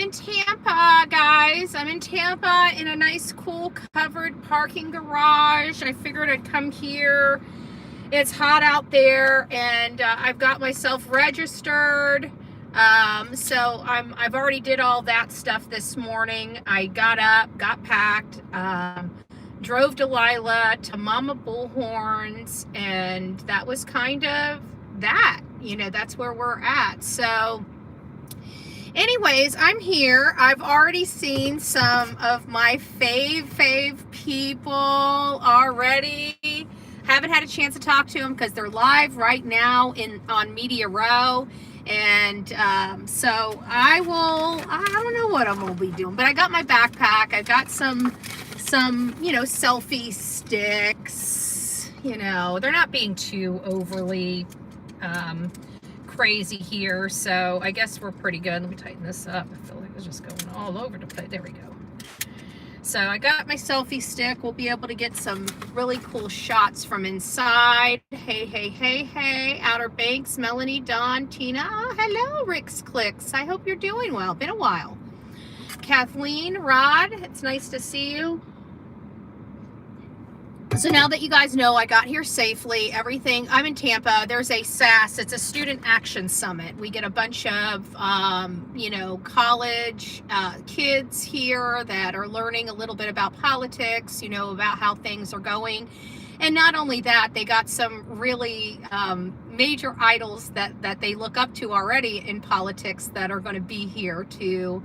in Tampa, guys. I'm in Tampa in a nice, cool, covered parking garage. I figured I'd come here. It's hot out there, and I've got myself registered. So I've already did all that stuff this morning. I got up, got packed, drove Delilah to Mama Bullhorn's, and that was kind of that. You know, that's where we're at. So anyways, I'm here. I've already seen some of my fave people already. Haven't had a chance to talk to them because they're live right now on Media Row. And so I don't know what I'm going to be doing, but I got my backpack. I got some, you know, selfie sticks. You know, they're not being too overly crazy here, so I guess we're pretty good. Let me tighten this up. I feel like it's just going all over the place. There we go. So I got my selfie stick. We'll be able to get some really cool shots from inside. Hey, Outer Banks, Melanie, Dawn, Tina. Oh, hello, Rick's Clicks. I hope you're doing well. Been a while. Kathleen, Rod, it's nice to see you. So now that you guys know I got here safely, everything, I'm in Tampa. There's a SAS, it's a Student Action Summit. We get a bunch of, you know, college kids here that are learning a little bit about politics, you know, about how things are going. And not only that, they got some really major idols that they look up to already in politics that are going to be here to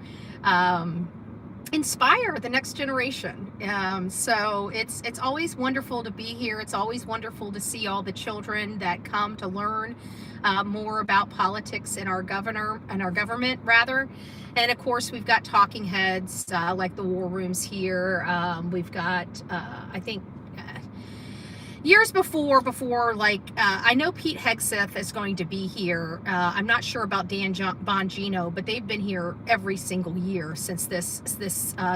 inspire the next generation. So it's always wonderful to be here. It's always wonderful to see all the children that come to learn more about politics in our government rather. And of course we've got talking heads like the war rooms here. We've got I think years before like I know Pete Hegseth is going to be here. I'm not sure about Dan Bongino, but they've been here every single year since this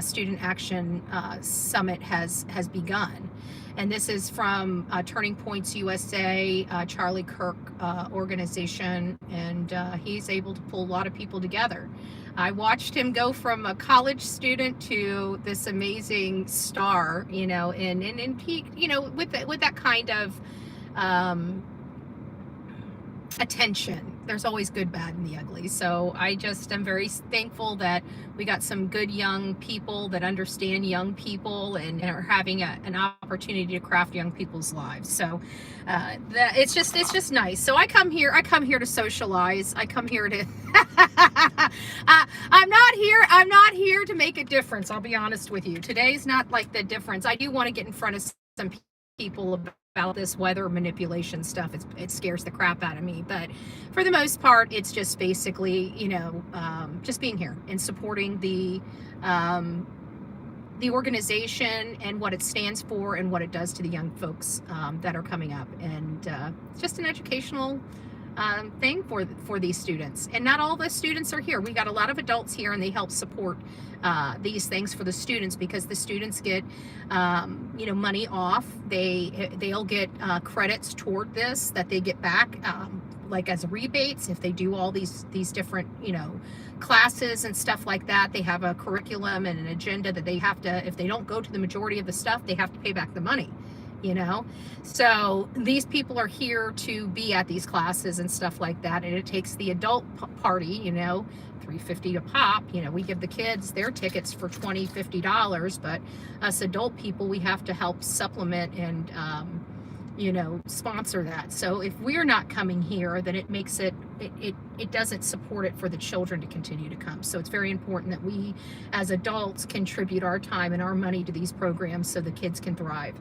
Student Action Summit has begun. And this is from Turning Points USA, Charlie Kirk organization, and he's able to pull a lot of people together. I watched him go from a college student to this amazing star, you know, and Pete, you know, with that kind of attention. There's always good, bad, and the ugly. So I just am very thankful that we got some good young people that understand young people and are having an opportunity to craft young people's lives. So it's just nice. So I come here to socialize. I come here to I'm not here to make a difference. I'll be honest with you. Today's not like the difference. I do want to get in front of some people about this weather manipulation stuff. It scares the crap out of me, but for the most part it's just basically, you know, just being here and supporting the organization and what it stands for and what it does to the young folks that are coming up, and it's just an educational thing for these students. And not all the students are here. We got a lot of adults here, and they help support these things for the students, because the students get you know, money off. They'll get credits toward this that they get back like as rebates if they do all these different, you know, classes and stuff like that. They have a curriculum and an agenda that they have to, if they don't go to the majority of the stuff, they have to pay back the money. You know, so these people are here to be at these classes and stuff like that, and it takes the adult party, you know, $3.50 a pop. You know, we give the kids their tickets for $20, $50, but us adult people, we have to help supplement and you know, sponsor that. So if we're not coming here, then it makes it doesn't support it for the children to continue to come. So it's very important that we as adults contribute our time and our money to these programs so the kids can thrive.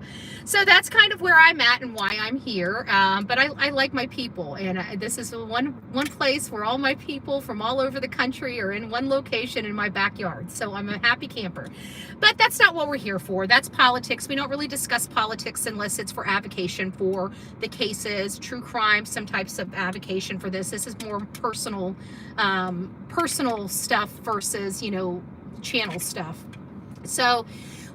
So that's kind of where I'm at and why I'm here. But I like my people, and this is one place where all my people from all over the country are in one location in my backyard. So I'm a happy camper. But that's not what we're here for. That's politics. We don't really discuss politics unless it's for avocation for the cases, true crime, some types of avocation for this. This is more personal stuff versus, you know, channel stuff. So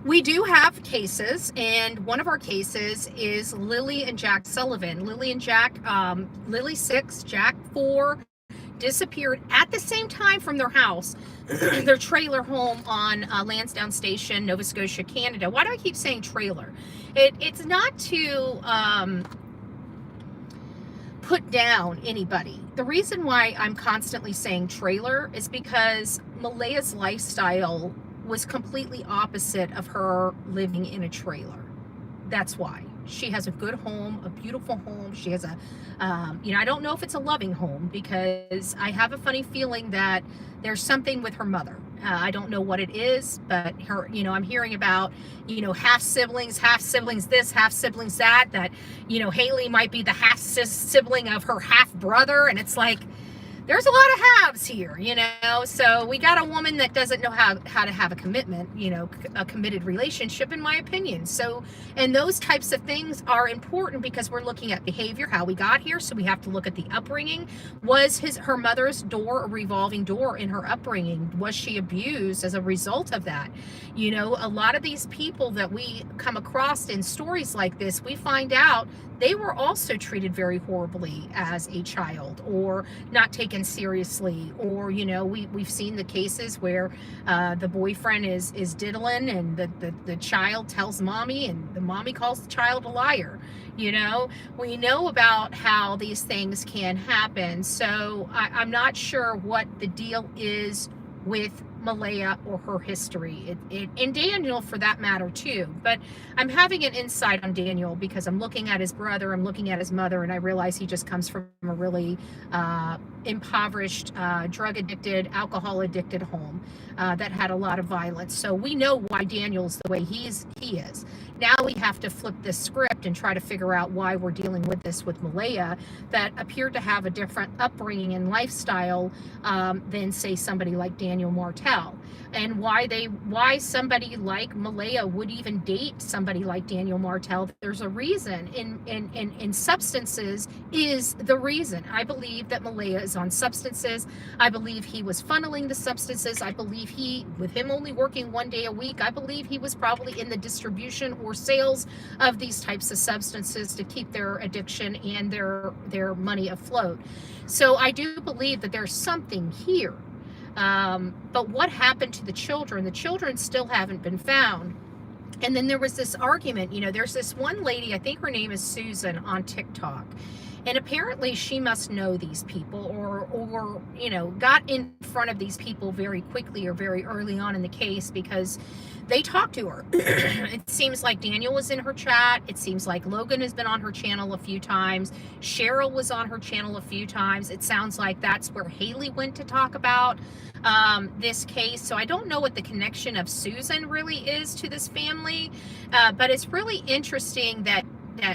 we do have cases, and one of our cases is Lilly and Jack Sullivan. Lilly and Jack, Lilly 6, Jack 4, disappeared at the same time from their house, their trailer home on Lansdowne Station, Nova Scotia, Canada. Why do I keep saying trailer? It's not to put down anybody. The reason why I'm constantly saying trailer is because Malaya's lifestyle was completely opposite of her living in a trailer. That's why. She has a good home, a beautiful home. She has a, I don't know if it's a loving home, because I have a funny feeling that there's something with her mother. I don't know what it is, but her, I'm hearing about, half siblings this, half siblings that, Haley might be the half sibling of her half brother. And it's like, there's a lot of halves here, so we got a woman that doesn't know how to have a commitment, a committed relationship, in my opinion. So, and those types of things are important because we're looking at behavior, how we got here. So we have to look at the upbringing. Was her mother's door a revolving door in her upbringing? Was she abused as a result of that? A lot of these people that we come across in stories like this, we find out they were also treated very horribly as a child, or not taken seriously, or we've seen the cases where the boyfriend is diddling, and the child tells mommy, and the mommy calls the child a liar. We know about how these things can happen. So I'm not sure what the deal is with Malaya or her history, and Daniel for that matter too. But I'm having an insight on Daniel because I'm looking at his brother, I'm looking at his mother, and I realize he just comes from a really impoverished, drug addicted, alcohol addicted home that had a lot of violence. So we know why Daniel's the way he is. Now we have to flip this script and try to figure out why we're dealing with this with Malaya, that appeared to have a different upbringing and lifestyle than, say, somebody like Daniel Martell, and why somebody like Malaya would even date somebody like Daniel Martell. There's a reason. In substances is the reason. I believe that Malaya is on substances. I believe he was funneling the substances. I believe with him only working 1 day a week, I believe he was probably in the distribution or sales of these types of substances to keep their addiction and their money afloat. So I do believe that there's something here. But what happened to the children? The children still haven't been found. And then there was this argument, there's this one lady, I think her name is Susan, on TikTok. And apparently she must know these people, or got in front of these people very quickly or very early on in the case, because they talked to her. It seems like Daniel was in her chat. It seems like Logan has been on her channel a few times. Cheryl was on her channel a few times. It sounds like that's where Haley went to talk about this case. So I don't know what the connection of Susan really is to this family, but it's really interesting that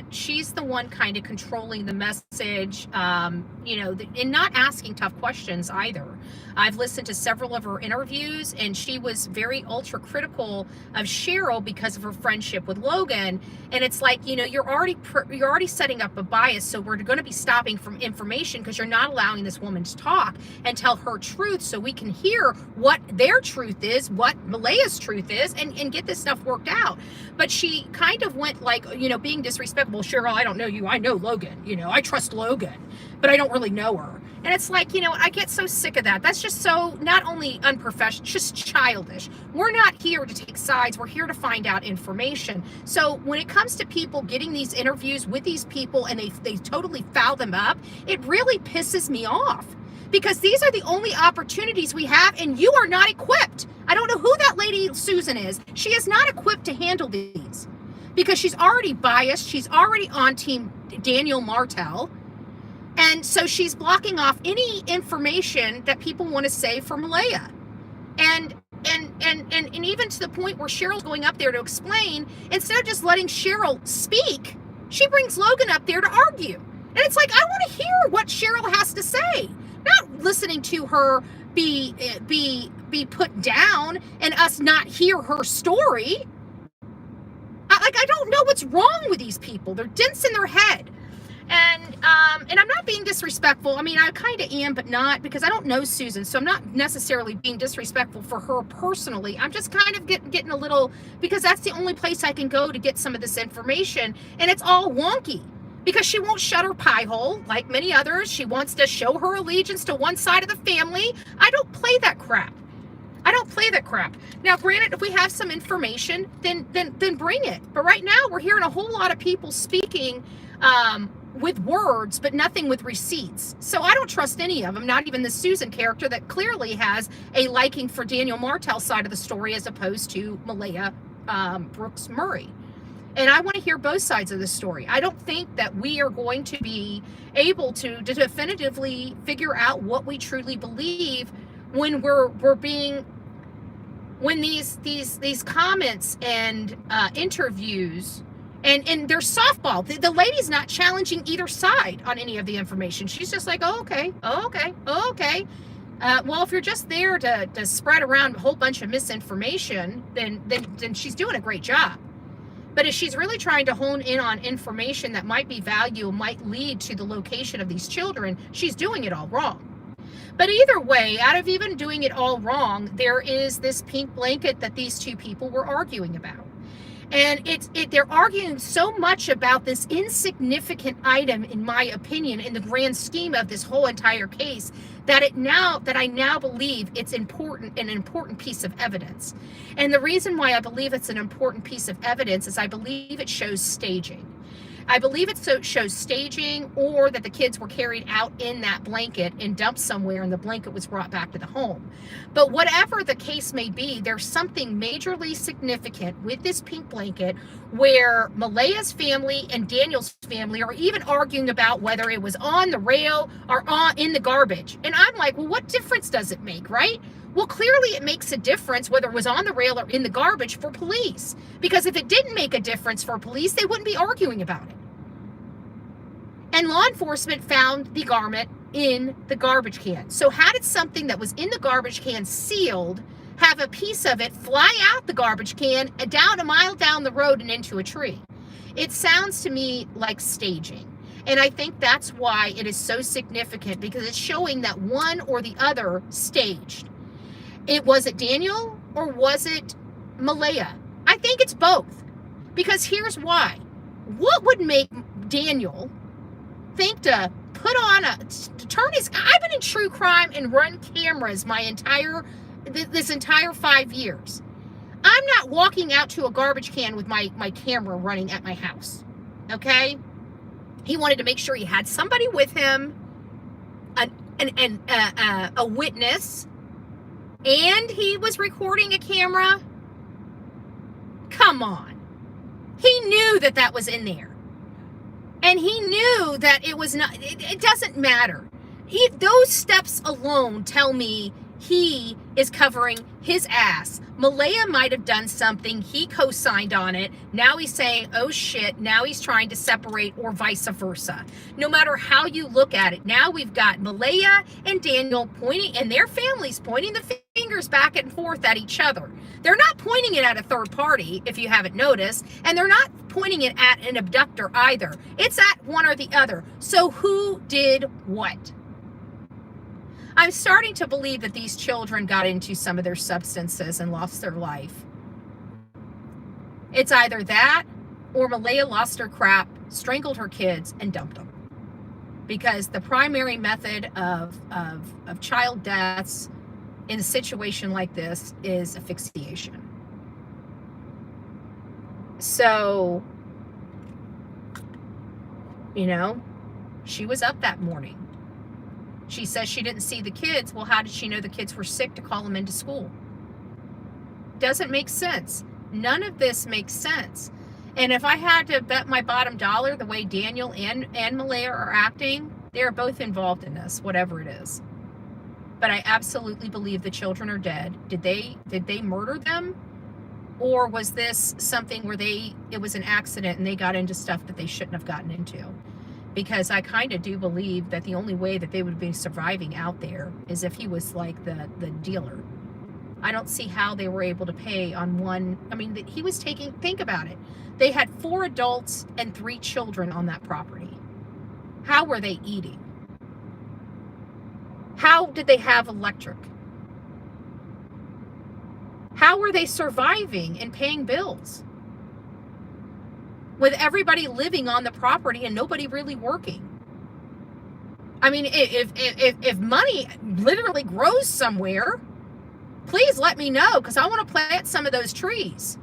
she's the one kind of controlling the message, and not asking tough questions either. I've listened to several of her interviews, and she was very ultra critical of Cheryl because of her friendship with Logan. And it's like, you're already setting up a bias. So we're going to be stopping from information because you're not allowing this woman to talk and tell her truth, so we can hear what their truth is, what Malaya's truth is, and get this stuff worked out. But she kind of went like, being disrespectful. Cheryl, I don't know you. I know Logan. I trust Logan, but I don't really know her. And it's like, I get so sick of that. That's just so not only unprofessional, just childish. We're not here to take sides. We're here to find out information. So when it comes to people getting these interviews with these people and they totally foul them up, it really pisses me off, because these are the only opportunities we have, and you are not equipped. I don't know who that lady Susan is. She is not equipped to handle these, because she's already biased. She's already on team Daniel Martell. And so she's blocking off any information that people want to say for Malaya. And even to the point where Cheryl's going up there to explain, instead of just letting Cheryl speak, she brings Logan up there to argue. And it's like, I want to hear what Cheryl has to say, not listening to her be put down and us not hear her story. I don't know what's wrong with these people. They're dense in their head. And I'm not being disrespectful. I mean, I kind of am, but not, because I don't know Susan. So I'm not necessarily being disrespectful for her personally. I'm just kind of getting a little, because that's the only place I can go to get some of this information. And it's all wonky. because she won't shut her pie hole like many others. She wants to show her allegiance to one side of the family. I don't play that crap. I don't play that crap. Now, granted, if we have some information, then bring it. But right now, we're hearing a whole lot of people speaking with words, but nothing with receipts. So I don't trust any of them, not even the Susan character that clearly has a liking for Daniel Martell's side of the story as opposed to Malehya Brooks-Murray. And I want to hear both sides of the story. I don't think that we are going to be able to definitively figure out what we truly believe when when these comments and interviews and there's softball. The lady's not challenging either side on any of the information. She's just like, oh, okay. Well, if you're just there to spread around a whole bunch of misinformation, then she's doing a great job. But if she's really trying to hone in on information that might be valuable, might lead to the location of these children, she's doing it all wrong. But either way, out of even doing it all wrong, there is this pink blanket that these two people were arguing about. And they're arguing so much about this insignificant item, in my opinion, in the grand scheme of this whole entire case, that I now believe it's an important piece of evidence. And the reason why I believe it's an important piece of evidence is I believe it shows staging. I believe it shows staging, or that the kids were carried out in that blanket and dumped somewhere and the blanket was brought back to the home. But whatever the case may be, there's something majorly significant with this pink blanket where Malaya's family and Daniel's family are even arguing about whether it was on the rail or in the garbage. And I'm like, well, what difference does it make, right? Well, clearly it makes a difference whether it was on the rail or in the garbage for police. Because if it didn't make a difference for police, they wouldn't be arguing about it. And law enforcement found the garment in the garbage can. So how did something that was in the garbage can sealed have a piece of it fly out the garbage can and down a mile down the road and into a tree? It sounds to me like staging. And I think that's why it is so significant, because it's showing that one or the other staged. Was it Daniel or was it Malaya? I think it's both. Because here's why. What would make Daniel think to turn his... I've been in true crime and run cameras this entire 5 years. I'm not walking out to a garbage can with my camera running at my house. Okay? He wanted to make sure he had somebody with him, a witness, and he was recording a camera. Come on. He knew that was in there. And he knew that it was not, it doesn't matter. Those steps alone tell me he is covering his ass. Malaya might have done something. He co-signed on it. Now he's saying, oh shit, now he's trying to separate, or vice versa. No matter how you look at it, now we've got Malaya and Daniel pointing, and their families pointing the fingers back and forth at each other. They're not pointing it at a third party, if you haven't noticed, and they're not pointing it at an abductor either. It's at one or the other. So who did what? I'm starting to believe that these children got into some of their substances and lost their life. It's either that, or Malaya lost her crap, strangled her kids, and dumped them. Because the primary method of child deaths in a situation like this is asphyxiation. So, she was up that morning. She says she didn't see the kids. Well, how did she know the kids were sick to call them into school? Doesn't make sense. None of this makes sense. And if I had to bet my bottom dollar, the way Daniel and Malaya are acting, they're both involved in this, whatever it is. But I absolutely believe the children are dead. Did they murder them? Or was this something where it was an accident and they got into stuff that they shouldn't have gotten into? Because I kind of do believe that the only way that they would be surviving out there is if he was like the dealer. I don't see how they were able to pay on one. I mean, he was think about it. They had 4 adults and 3 children on that property. How were they eating? How did they have electric? How were they surviving and paying bills? with everybody living on the property and nobody really working? I mean, if money literally grows somewhere, please let me know, because I want to plant some of those trees.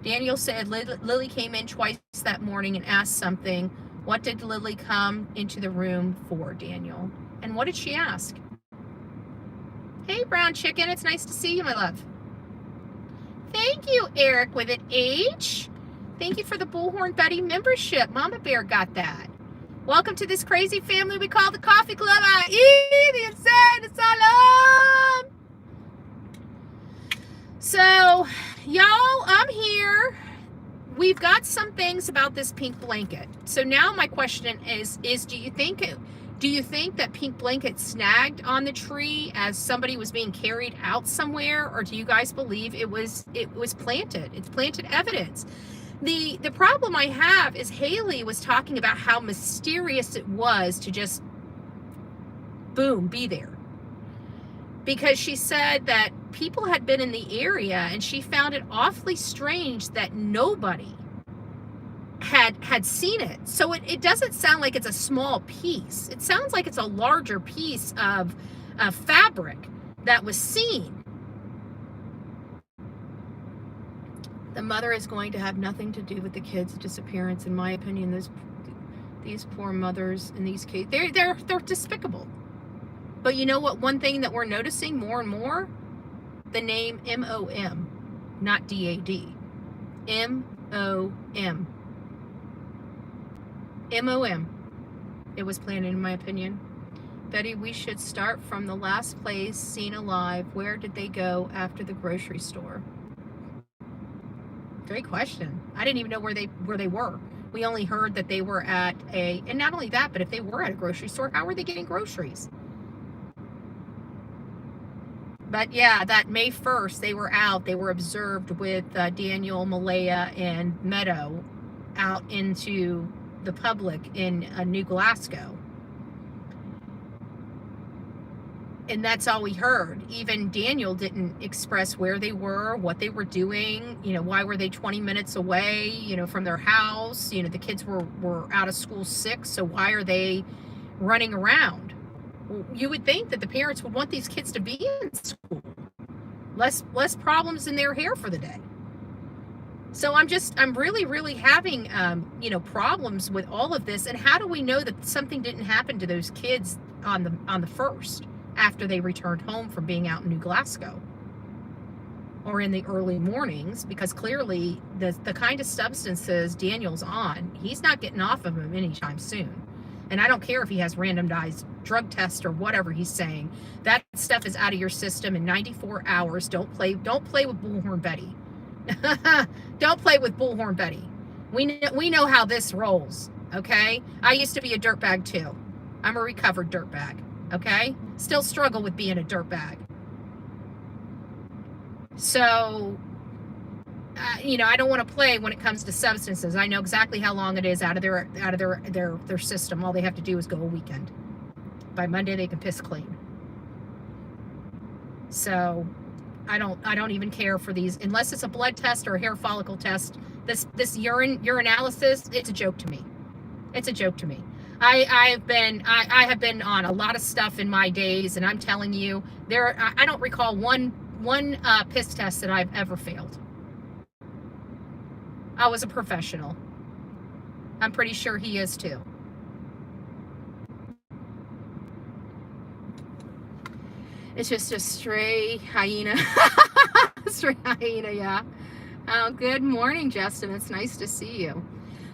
Daniel said Lily came in twice that morning and asked something. What did Lily come into the room for, Daniel? And what did she ask? Hey, brown chicken, it's nice to see you, my love. Thank you, Eric, with an H. Thank you for the Bullhorn Betty membership. Mama Bear got that. Welcome to this crazy family we call the Coffee Club. The insane asylum. So, y'all, I'm here. We've got some things about this pink blanket. So now my question is do you think that pink blanket snagged on the tree as somebody was being carried out somewhere, or do you guys believe it was planted? It's planted evidence. The problem I have is Haley was talking about how mysterious it was to just boom, be there. Because she said that people had been in the area and she found it awfully strange that nobody had seen it. So it doesn't sound like it's a small piece. It sounds like it's a larger piece of fabric that was seen. The mother is going to have nothing to do with the kids' disappearance. In my opinion, these poor mothers in these cases, they're despicable. But you know what? One thing that we're noticing more and more, the name M-O-M, not D-A-D. M-O-M. M-O-M. It was planted, in my opinion. Betty, we should start from the last place seen alive. Where did they go after the grocery store? Great question. I didn't even know where they were. We only heard that they were at and not only that, but if they were at a grocery store, how were they getting groceries? But yeah, that May 1st, they were out. They were observed with Daniel, Malaya, and Meadow out into the public in New Glasgow. And that's all we heard. Even Daniel didn't express where they were, what they were doing. You know, why were they 20 minutes away, from their house? The kids were out of school sick, so why are they running around? You would think that the parents would want these kids to be in school. Less problems in their hair for the day. So I'm really, really having, problems with all of this. And how do we know that something didn't happen to those kids on the first, after they returned home from being out in New Glasgow? Or in the early mornings, because clearly the kind of substances Daniel's on, he's not getting off of them anytime soon. And I don't care if he has randomized drug tests or whatever he's saying. That stuff is out of your system in 94 hours. Don't play with Bullhorn Betty. Don't play with Bullhorn Betty. We know how this rolls, okay? I used to be a dirtbag too. I'm a recovered dirtbag, okay? Still struggle with being a dirtbag. So, I don't want to play when it comes to substances. I know exactly how long it is out of their system. All they have to do is go a weekend. By Monday they can piss clean. So I don't even care for these unless it's a blood test or a hair follicle test. This urinalysis, it's a joke to me. It's a joke to me. I have been on a lot of stuff in my days, and I'm telling you, I don't recall one piss test that I've ever failed. I was a professional. I'm pretty sure he is too. It's just a stray hyena. Stray hyena, yeah. Oh, good morning, Justin. It's nice to see you.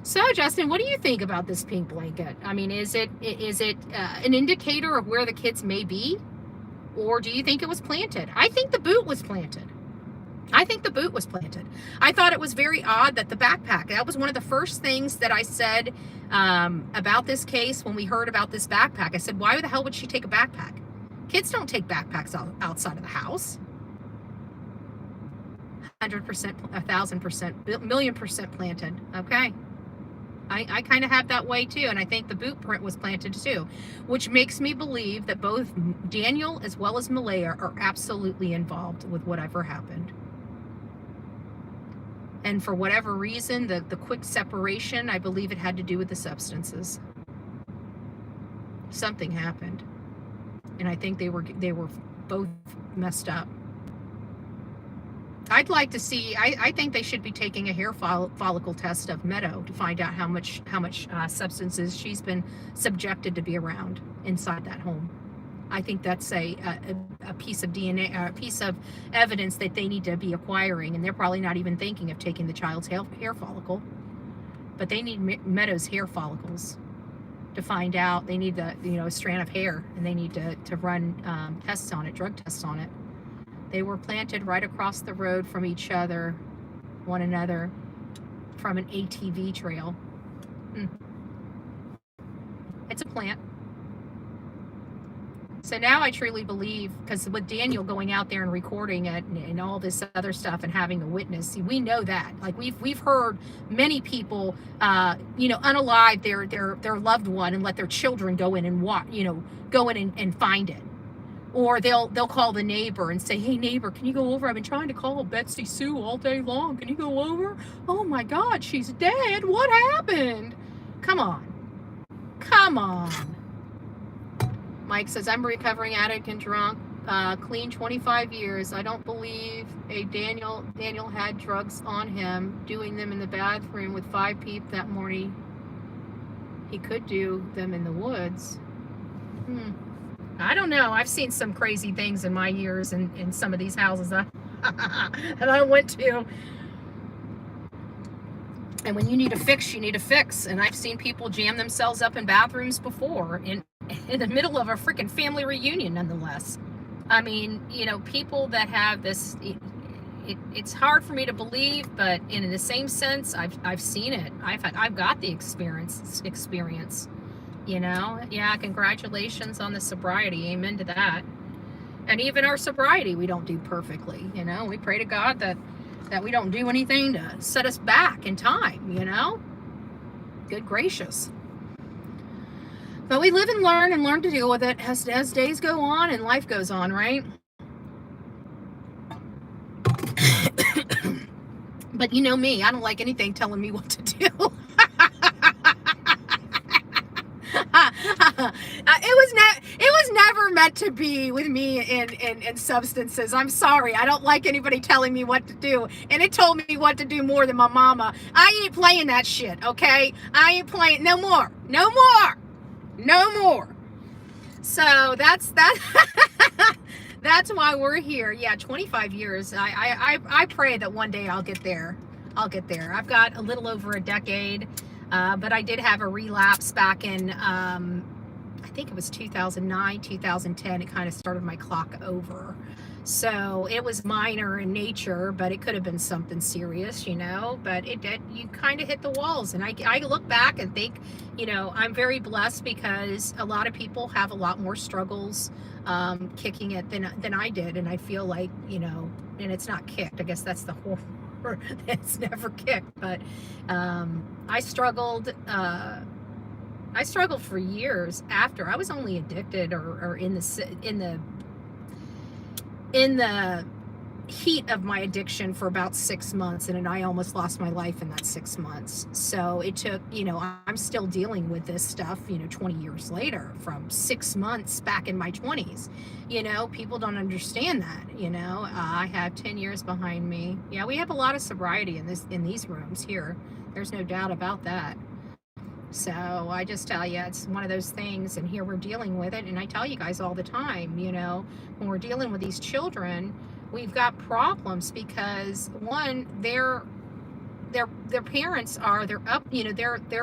So, Justin, what do you think about this pink blanket? I mean, is it an indicator of where the kids may be? Or do you think it was planted? I think the boot was planted. I thought it was very odd that the backpack, that was one of the first things that I said about this case when we heard about this backpack. I said, why the hell would she take a backpack? Kids don't take backpacks outside of the house. 100%, 1,000%, 1,000,000% planted. Okay. I kind of have that way too, and I think the boot print was planted too, which makes me believe that both Daniel as well as Malaya are absolutely involved with whatever happened. And for whatever reason, the quick separation, I believe it had to do with the substances. Something happened. And I think they were both messed up. I'd like to see, I think they should be taking a hair follicle test of Meadow to find out how much substances she's been subjected to be around inside that home. I think that's a piece of DNA, a piece of evidence that they need to be acquiring, and they're probably not even thinking of taking the child's hair follicle. But they need Meadow's hair follicles to find out. They need a strand of hair, and they need to run tests on it, drug tests on it. They were planted right across the road from one another, from an ATV trail. It's a plant. So now I truly believe, because with Daniel going out there and recording it and all this other stuff and having a witness, see, we know that. Like we've heard many people, unalive their loved one and let their children go in and go in and find it. Or they'll call the neighbor and say, "Hey neighbor, can you go over? I've been trying to call Betsy Sue all day long. Can you go over? Oh my God, she's dead. What happened?" Come on. Mike says, "I'm a recovering addict and drunk, clean 25 years. I don't believe Daniel had drugs on him, doing them in the bathroom with 5 people that morning. He could do them in the woods." I don't know. I've seen some crazy things in my years in some of these houses that I went to. And when you need a fix, you need a fix. And I've seen people jam themselves up in bathrooms before in the middle of a freaking family reunion, nonetheless. I mean, people that have this, it's hard for me to believe, but in the same sense, I've seen it. I've got the experience. Yeah, congratulations on the sobriety. Amen to that. And even our sobriety, we don't do perfectly. We pray to God that we don't do anything to set us back in time. Good gracious. But we live and learn to deal with it as days go on and life goes on, right? But you know me, I don't like anything telling me what to do. It was never meant to be with me in substances. I'm sorry. I don't like anybody telling me what to do. And it told me what to do more than my mama. I ain't playing that shit, okay? I ain't playing no more. So that's why we're here. Yeah, 25 years. I pray that one day I'll get there. I've got a little over a decade. But I did have a relapse back in, I think it was 2009, 2010. It kind of started my clock over. So it was minor in nature, but it could have been something serious, but it did. You kind of hit the walls. And I look back and think, I'm very blessed because a lot of people have a lot more struggles kicking it than I did. And I feel like, and it's not kicked. I guess that's the whole it's never kicked, but I struggled for years after. I was only addicted or in the heat of my addiction for about 6 months, and then I almost lost my life in that 6 months. So it took, I'm still dealing with this stuff, 20 years later, from 6 months back in my 20s. People don't understand that. I have 10 years behind me. Yeah, we have a lot of sobriety in these rooms here. There's no doubt about that. So I just tell you, it's one of those things, and here we're dealing with it. And I tell you guys all the time, when we're dealing with these children, we've got problems because one, their parents are, they're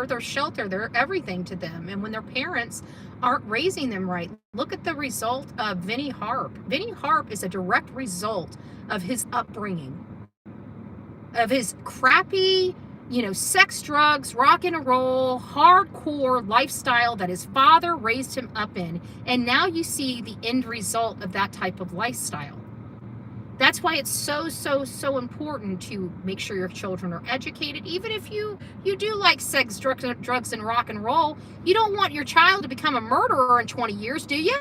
their shelter, they're everything to them. And when their parents aren't raising them right, look at the result of Vinnie Harp. Vinnie Harp is a direct result of his upbringing, of his crappy, sex, drugs, rock and roll, hardcore lifestyle that his father raised him up in. And now you see the end result of that type of lifestyle. That's why it's so important to make sure your children are educated. Even if you do like sex, drugs, and rock and roll, you don't want your child to become a murderer in 20 years, do you?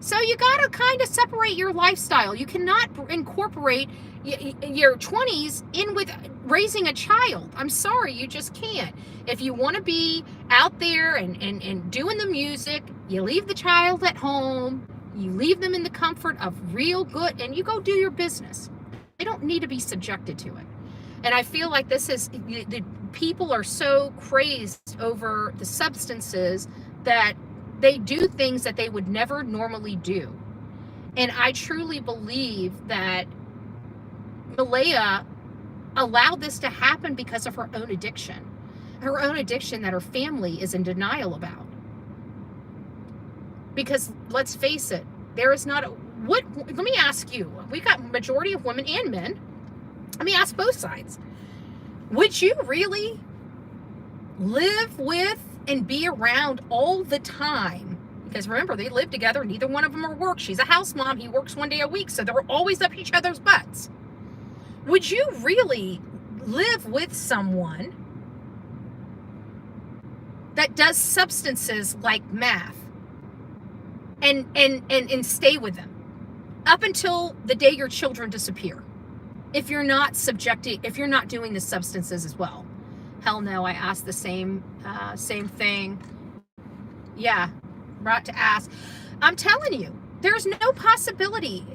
So you got to kind of separate your lifestyle. You cannot incorporate your 20s in with raising a child. I'm sorry, you just can't. If you want to be out there and doing the music, you leave the child at home, you leave them in the comfort of real good, and you go do your business. They don't need to be subjected to it. And I feel like the people are so crazed over the substances that they do things that they would never normally do. And I truly believe that Malaya allowed this to happen because of her own addiction. Her own addiction that her family is in denial about. Because let's face it, there is not let me ask you, we got majority of women and men. Let me ask both sides. Would you really live with and be around all the time? Because remember, they live together. Neither one of them are work. She's a house mom. He works 1 day a week. So they're always up each other's butts. Would you really live with someone that does substances like meth and stay with them up until the day your children disappear? If you're not doing the substances as well? Hell no, I asked the same thing. Yeah, right to ask. I'm telling you, there's no possibility.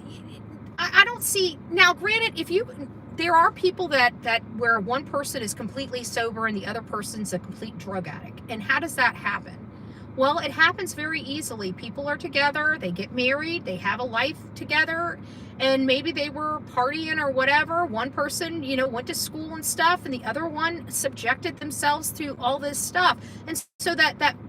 I don't see, now granted, there are people that where one person is completely sober and the other person's a complete drug addict. And how does that happen? Well, it happens very easily. People are together, they get married, they have a life together, and maybe they were partying or whatever. One person, went to school and stuff, and the other one subjected themselves to all this stuff. And so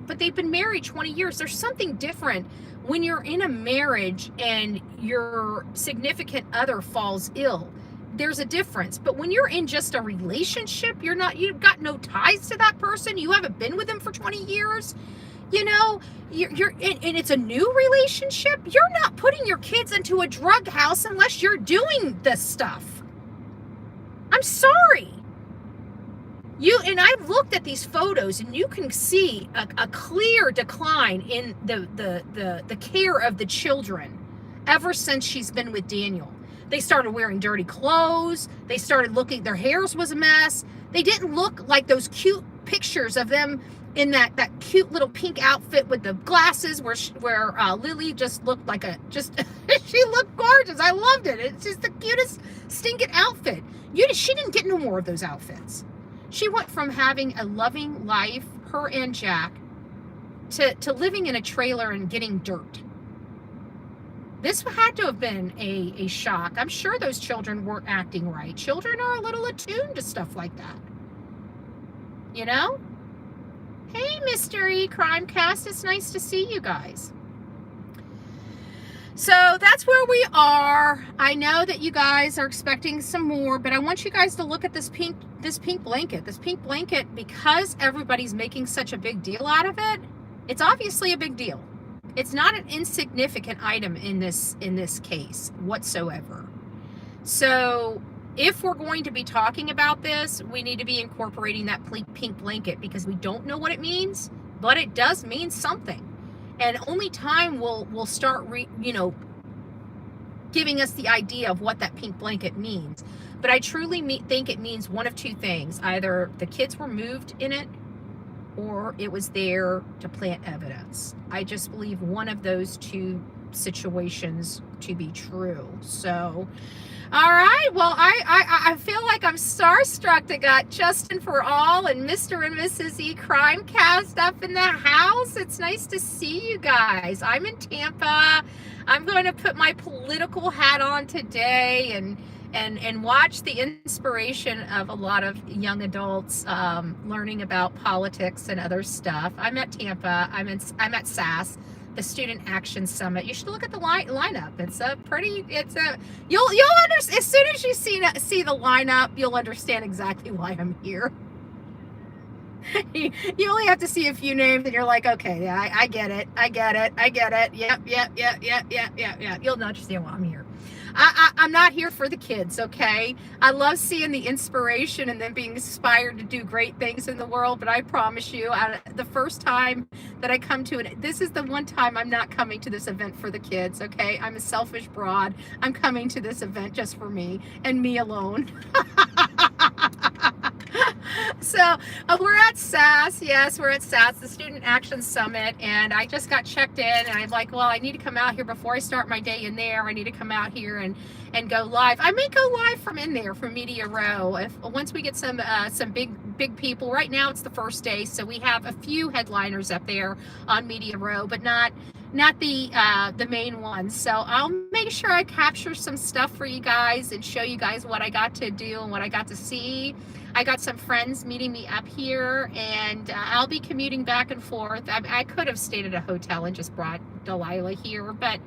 but they've been married 20 years. There's something different when you're in a marriage and your significant other falls ill. There's a difference. But when you're in just a relationship, you've got no ties to that person. You haven't been with them for 20 years. You're and it's a new relationship. You're not putting your kids into a drug house unless you're doing this stuff. I'm sorry. And I've looked at these photos, and you can see a clear decline in the care of the children ever since she's been with Daniel. They started wearing dirty clothes. They started their hairs was a mess. They didn't look like those cute pictures of them in that cute little pink outfit with the glasses where Lily just looked like she looked gorgeous. I loved it. It's just the cutest stinking outfit. She didn't get no more of those outfits. She went from having a loving life, her and Jack, to living in a trailer and getting dirt. This had to have been a shock. I'm sure those children weren't acting right. Children are a little attuned to stuff like that. Hey, Mystery Crimecast, it's nice to see you guys. So that's where we are. I know that you guys are expecting some more, but I want you guys to look at this pink blanket. This pink blanket, because everybody's making such a big deal out of it, it's obviously a big deal. It's not an insignificant item in this case whatsoever. So if we're going to be talking about this, we need to be incorporating that pink blanket, because we don't know what it means, but it does mean something. And only time will start giving us the idea of what that pink blanket means. But I truly think it means one of two things. Either the kids were moved in it, or it was there to plant evidence. I just believe one of those two situations to be true. So, all right. Well, I feel like I'm starstruck to got Justin for All and Mr. and Mrs. E Crimecast up in the house. It's nice to see you guys. I'm in Tampa. I'm going to put my political hat on today and watch the inspiration of a lot of young adults learning about politics and other stuff. I'm at Tampa. I'm at SAS, the Student Action Summit. You should look at the lineup. You'll understand as soon as you see the lineup. You'll understand exactly why I'm here. You only have to see a few names, and you're like, okay, yeah, I get it. Yep. You'll understand why I'm here. I'm not here for the kids, okay? I love seeing the inspiration and then being inspired to do great things in the world, but I promise you, the first time that I come to it, this is the one time I'm not coming to this event for the kids, okay? I'm a selfish broad. I'm coming to this event just for me and me alone. So we're at SAS. Yes, we're at SAS, the Student Action Summit, and I just got checked in, and I'm like, well, I need to come out here before I start my day in there. I need to come out here and go live. I may go live from in there from Media Row once we get some big people. Right now it's the first day, so we have a few headliners up there on Media Row, but not the main ones. So I'll make sure I capture some stuff for you guys and show you guys what I got to do and what I got to see. I got some friends meeting me up here, and I'll be commuting back and forth. I could have stayed at a hotel and just brought Delilah here, but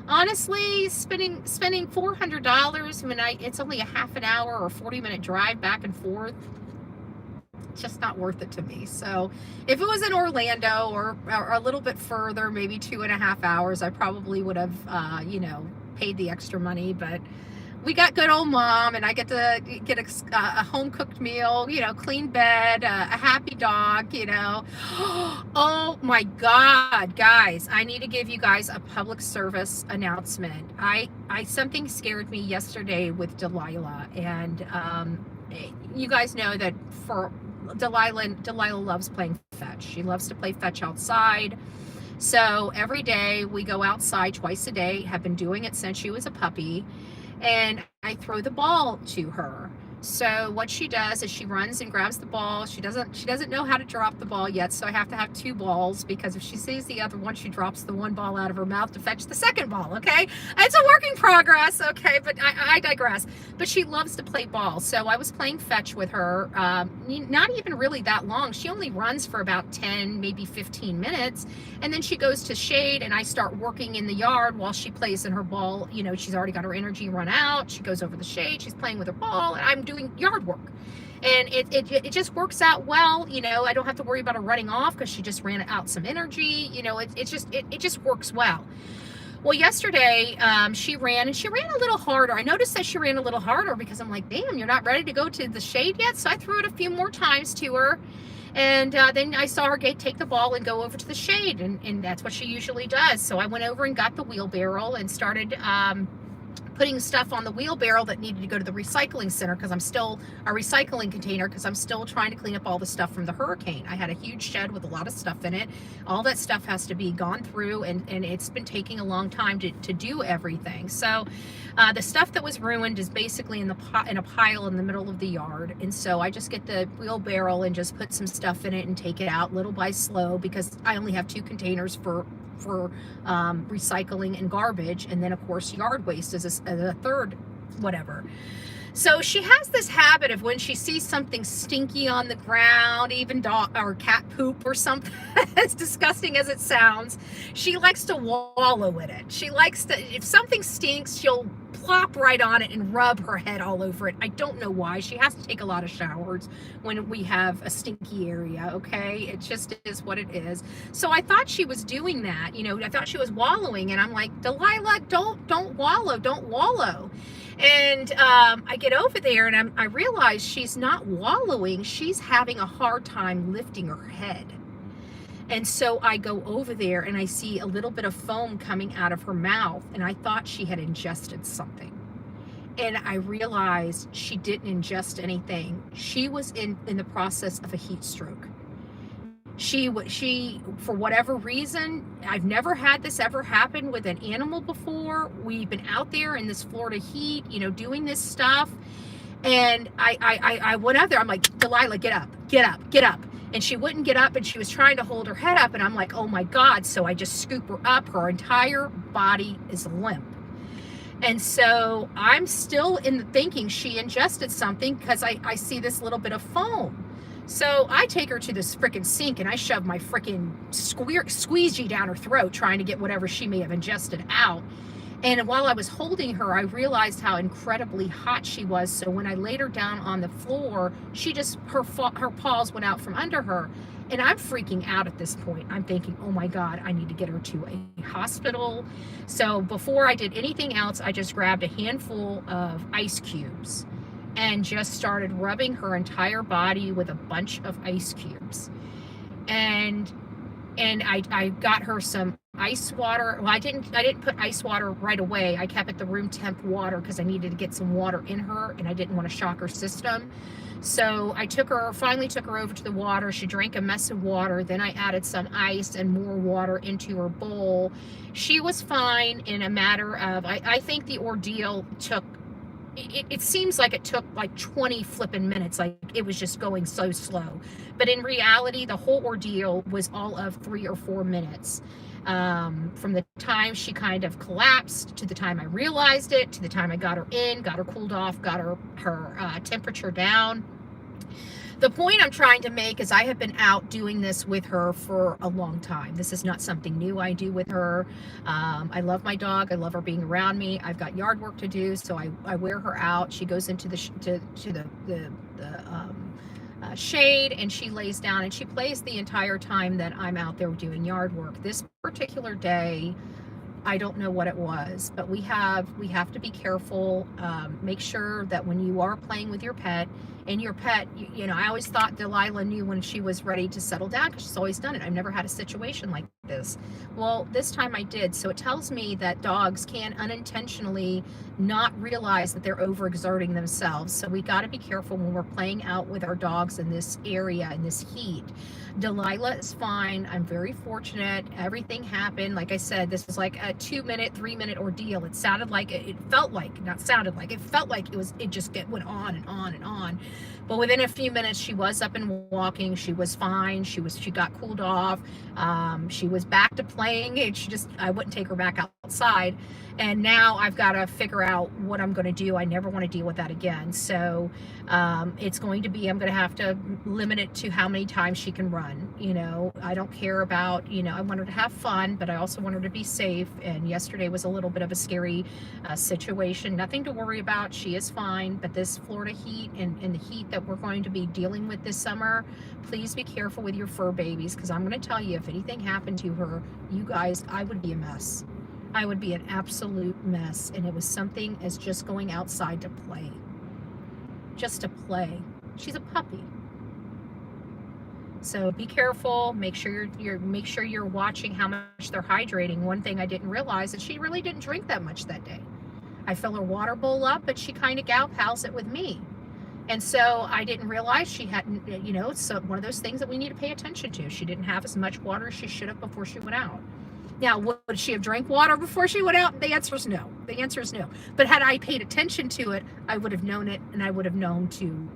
honestly, spending $400 when it's only a half an hour or 40-minute drive back and forth, it's just not worth it to me. So if it was in Orlando or a little bit further, maybe 2.5 hours, I probably would have paid the extra money. But we got good old mom, and I get to get a home cooked meal, clean bed, a happy dog, Oh my God, guys, I need to give you guys a public service announcement. Something scared me yesterday with Delilah, and you guys know that for Delilah loves playing fetch. She loves to play fetch outside. So every day we go outside twice a day, have been doing it since she was a puppy, and I throw the ball to her. So what she does is she runs and grabs the ball. She doesn't know how to drop the ball yet, so I have to have 2 balls, because if she sees the other one, she drops the one ball out of her mouth to fetch the second ball, okay? It's a work in progress, okay, but I digress. But she loves to play ball, so I was playing fetch with her, not even really that long. She only runs for about 10, maybe 15 minutes, and then she goes to shade, and I start working in the yard while she plays in her ball. She's already got her energy run out. She goes over the shade, she's playing with her ball, and I'm doing yard work, and it just works out well. I don't have to worry about her running off because she just ran out some energy. It just works well. Well, yesterday she ran a little harder. I noticed that she ran a little harder because I'm like, damn, you're not ready to go to the shade yet. So I threw it a few more times to her, and then I saw her take the ball and go over to the shade, and that's what she usually does. So I went over and got the wheelbarrow and started putting stuff on the wheelbarrow that needed to go to the recycling center, because I'm still a recycling container, because I'm still trying to clean up all the stuff from the hurricane. I had a huge shed with a lot of stuff in it. All that stuff has to be gone through, and it's been taking a long time to do everything. So the stuff that was ruined is basically in a pile in the middle of the yard, and so I just get the wheelbarrow and just put some stuff in it and take it out little by slow, because I only have 2 containers for recycling and garbage, and then of course yard waste is a third whatever. So she has this habit of, when she sees something stinky on the ground, even dog or cat poop or something, as disgusting as it sounds, she likes to wallow in it. She likes to, if something stinks, she'll plop right on it and rub her head all over it. I don't know why. She has to take a lot of showers when we have a stinky area, okay? It just is what it is. So I thought she was doing that, I thought she was wallowing, and I'm like, Delilah, don't wallow. And I get over there, and I realize she's not wallowing. She's having a hard time lifting her head. And so I go over there, and I see a little bit of foam coming out of her mouth, and I thought she had ingested something. And I realized she didn't ingest anything. She was in the process of a heat stroke. She, for whatever reason, I've never had this ever happen with an animal before. We've been out there in this Florida heat, doing this stuff. And I went out there. I'm like, Delilah, get up. And she wouldn't get up, and she was trying to hold her head up. And I'm like, oh my God. So I just scoop her up. Her entire body is limp. And so I'm still thinking she ingested something, because I see this little bit of foam. So I take her to this freaking sink, and I shove my freaking squeegee down her throat, trying to get whatever she may have ingested out. And while I was holding her, I realized how incredibly hot she was. So when I laid her down on the floor, her paws went out from under her. And I'm freaking out at this point. I'm thinking, oh my God, I need to get her to a hospital. So before I did anything else, I just grabbed a handful of ice cubes and just started rubbing her entire body with a bunch of ice cubes. And I got her some ice water. Well, I didn't put ice water right away. I kept it the room temp water because I needed to get some water in her and I didn't want to shock her system. So I finally took her over to the water. She drank a mess of water. Then I added some ice and more water into her bowl. She was fine in a matter of, I think the ordeal took, it seems like it took like 20 flipping minutes. Like it was just going so slow. But in reality, the whole ordeal was all of 3 or 4 minutes. From the time she kind of collapsed to the time I realized it, to the time I got her in, got her cooled off, got her temperature down. The point I'm trying to make is I have been out doing this with her for a long time. This is not something new I do with her. I love my dog. I love her being around me. I've got yard work to do, so I wear her out. She goes into the shade and she lays down and she plays the entire time that I'm out there doing yard work. This particular day, I don't know what it was, but we have to be careful. Make sure that when you are playing with your pet, and your pet, you know, I always thought Delilah knew when she was ready to settle down because she's always done it. I've never had a situation like this. Well, this time I did. So it tells me that dogs can unintentionally not realize that they're overexerting themselves. So we got to be careful when we're playing out with our dogs in this area, in this heat. Delilah is fine. I'm very fortunate. Everything happened. Like I said, this was like a 2-minute, 3-minute ordeal. It sounded like it felt like, not sounded like, it felt like it just went on and on and on. But within a few minutes, she was up and walking. She was fine. She got cooled off. She was back to playing. And I wouldn't take her back outside. And now I've got to figure out what I'm going to do. I never want to deal with that again. So it's going to be, I'm going to have to limit it to how many times she can run. You know, I don't care about, you know, I want her to have fun, but I also want her to be safe. And yesterday was a little bit of a scary situation. Nothing to worry about. She is fine. But this Florida heat and the heat that we're going to be dealing with this summer, please be careful with your fur babies, because I'm going to tell you, if anything happened to her, you guys, I would be a mess. I would be an absolute mess. And it was something as just going outside to play. Just to play. She's a puppy. So be careful. Make sure you're watching how much they're hydrating. One thing I didn't realize is she really didn't drink that much that day. I fill her water bowl up, but she kind of gal pals it with me. And so I didn't realize she hadn't, you know, it's one of those things that we need to pay attention to. She didn't have as much water as she should have before she went out. Now, would she have drank water before she went out? The answer is no. The answer is no. But had I paid attention to it, I would have known it, and I would have known to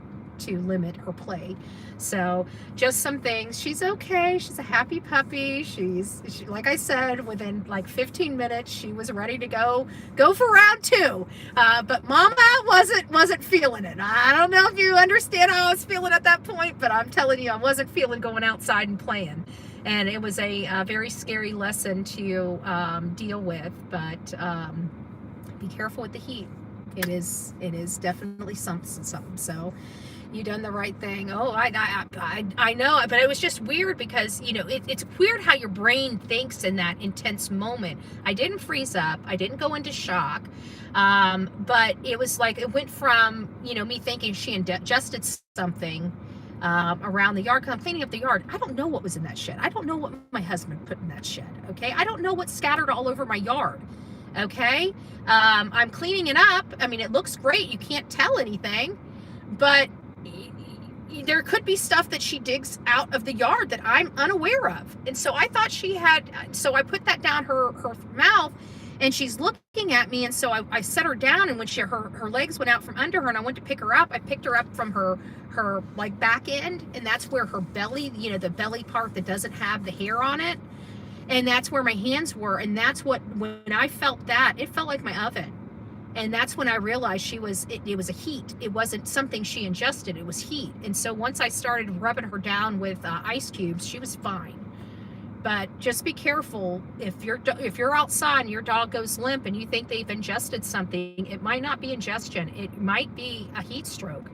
limit her play. So just some things. She's okay. She's a happy puppy. She, like I said, within like 15 minutes, she was ready to go for round 2. But Mama wasn't feeling it. I don't know if you understand how I was feeling at that point, but I'm telling you, I wasn't feeling going outside and playing. And it was a very scary lesson to deal with, but be careful with the heat. It is definitely something. So you done the right thing. Oh, I know, but it was just weird because, you know, it's weird how your brain thinks in that intense moment. I didn't freeze up. I didn't go into shock. But it was like, it went from, you know, me thinking she ingested something around the yard, because I'm cleaning up the yard. I don't know what was in that shed. I don't know what my husband put in that shed. Okay. I don't know what's scattered all over my yard. Okay. I'm cleaning it up. I mean, it looks great. You can't tell anything, but there could be stuff that she digs out of the yard that I'm unaware of. And so I thought she had, so I put that down her mouth, and she's looking at me. And so I set her down, and when her legs went out from under her and I went to pick her up, I picked her up from her like back end. And that's where her belly, you know, the belly part that doesn't have the hair on it. And that's where my hands were. And that's when I felt that, it felt like my oven. And that's when I realized it was a heat. It wasn't something she ingested. It was heat. And so once I started rubbing her down with ice cubes, she was fine. But just be careful. If you're outside and your dog goes limp and you think they've ingested something, it might not be ingestion. It might be a heat stroke.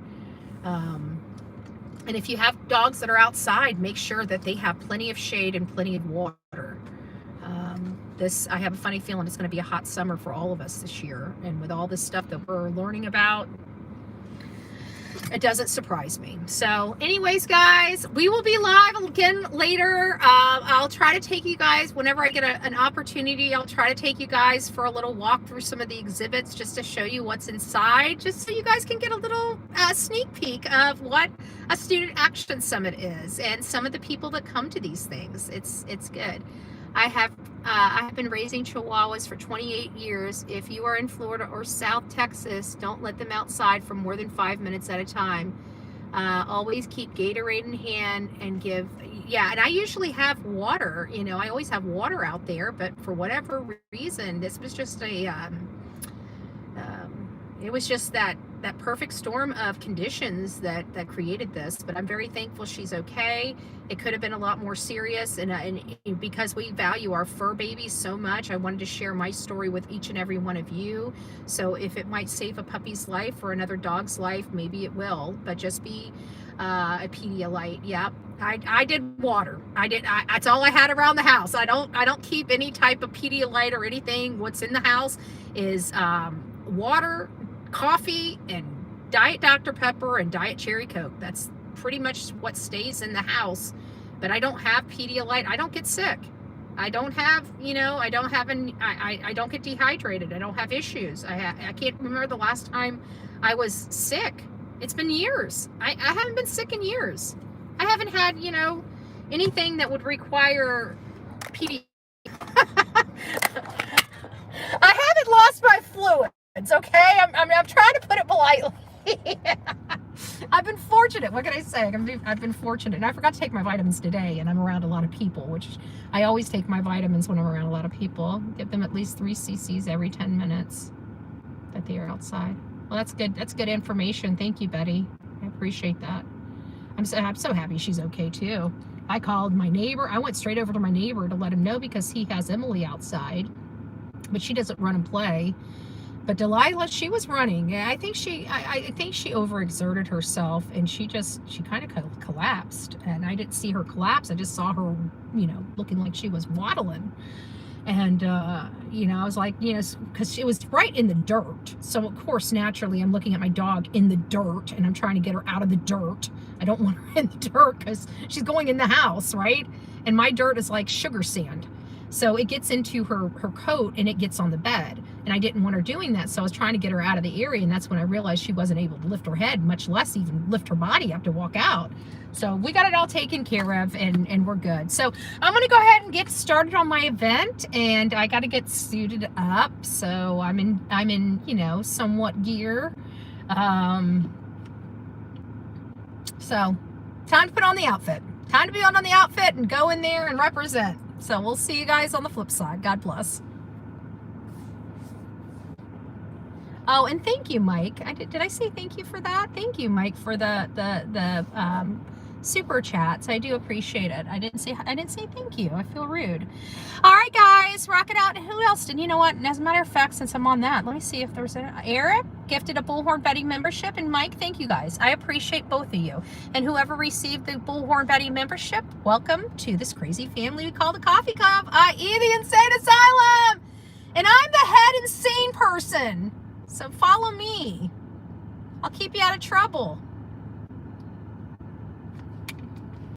And if you have dogs that are outside, make sure that they have plenty of shade and plenty of water. I have a funny feeling it's going to be a hot summer for all of us this year. And with all this stuff that we're learning about, it doesn't surprise me. So anyways, guys, we will be live again later. I'll try to take you guys whenever I get an opportunity. I'll try to take you guys for a little walk through some of the exhibits just to show you what's inside, just so you guys can get a little sneak peek of what a Student Action Summit is and some of the people that come to these things. It's good. I have been raising Chihuahuas for 28 years. If you are in Florida or South Texas, don't let them outside for more than 5 minutes at a time. Always keep Gatorade in hand and give, and I usually have water, I always have water out there, but for whatever reason, this was just it was just that perfect storm of conditions that created this. But I'm very thankful she's okay. It could have been a lot more serious, and because we value our fur babies so much, I wanted to share my story with each and every one of you. So if it might save a puppy's life or another dog's life, maybe it will, but just be a Pedialyte. Yep. I did water. That's all I had around the house. I don't keep any type of Pedialyte or anything. What's in the house is water, coffee, and Diet Dr. Pepper and Diet Cherry Coke. That's pretty much what stays in the house. But I don't have Pedialyte. I don't get sick. I don't have, I don't get dehydrated. I don't have issues. I can't remember the last time I was sick. It's been years. I haven't been sick in years. I haven't had, anything that would require Pedialyte. I haven't lost my fluid. It's okay. I'm trying to put it politely. I've been fortunate. What can I say? I've been fortunate. And I forgot to take my vitamins today, and I'm around a lot of people, which I always take my vitamins when I'm around a lot of people. Give them at least 3 cc's every 10 minutes that they are outside. Well, that's good. That's good information. Thank you, Betty. I appreciate that. I'm so happy she's okay too. I called my neighbor. I went straight over to my neighbor to let him know because he has Emily outside, but she doesn't run and play. But Delilah, she was running. I think she overexerted herself, and she kind of collapsed. And I didn't see her collapse. I just saw her, looking like she was waddling. And, I was like, because it was right in the dirt. So, of course, naturally, I'm looking at my dog in the dirt, and I'm trying to get her out of the dirt. I don't want her in the dirt because she's going in the house, right? And my dirt is like sugar sand. So it gets into her coat and it gets on the bed. And I didn't want her doing that. So I was trying to get her out of the area. And that's when I realized she wasn't able to lift her head, much less even lift her body up to walk out. So we got it all taken care of, and we're good. So I'm going to go ahead and get started on my event, and I got to get suited up. So I'm in somewhat gear. So time to put on the outfit. Time to be on the outfit and go in there and represent. So we'll see you guys on the flip side. God bless. Oh, and thank you, Mike. Did I say thank you for that? Thank you, Mike, for the super chats. I do appreciate it. I didn't say thank you. I feel rude. All right, guys, rock it out. Who else did? You know what? And as a matter of fact, since I'm on that, let me see if there's Eric gifted a Bullhorn Betty membership, and Mike, thank you guys. I appreciate both of you. And whoever received the Bullhorn Betty membership, welcome to this crazy family we call the Coffee Cup, i.e. the Insane Asylum. And I'm the head insane person. So follow me. I'll keep you out of trouble.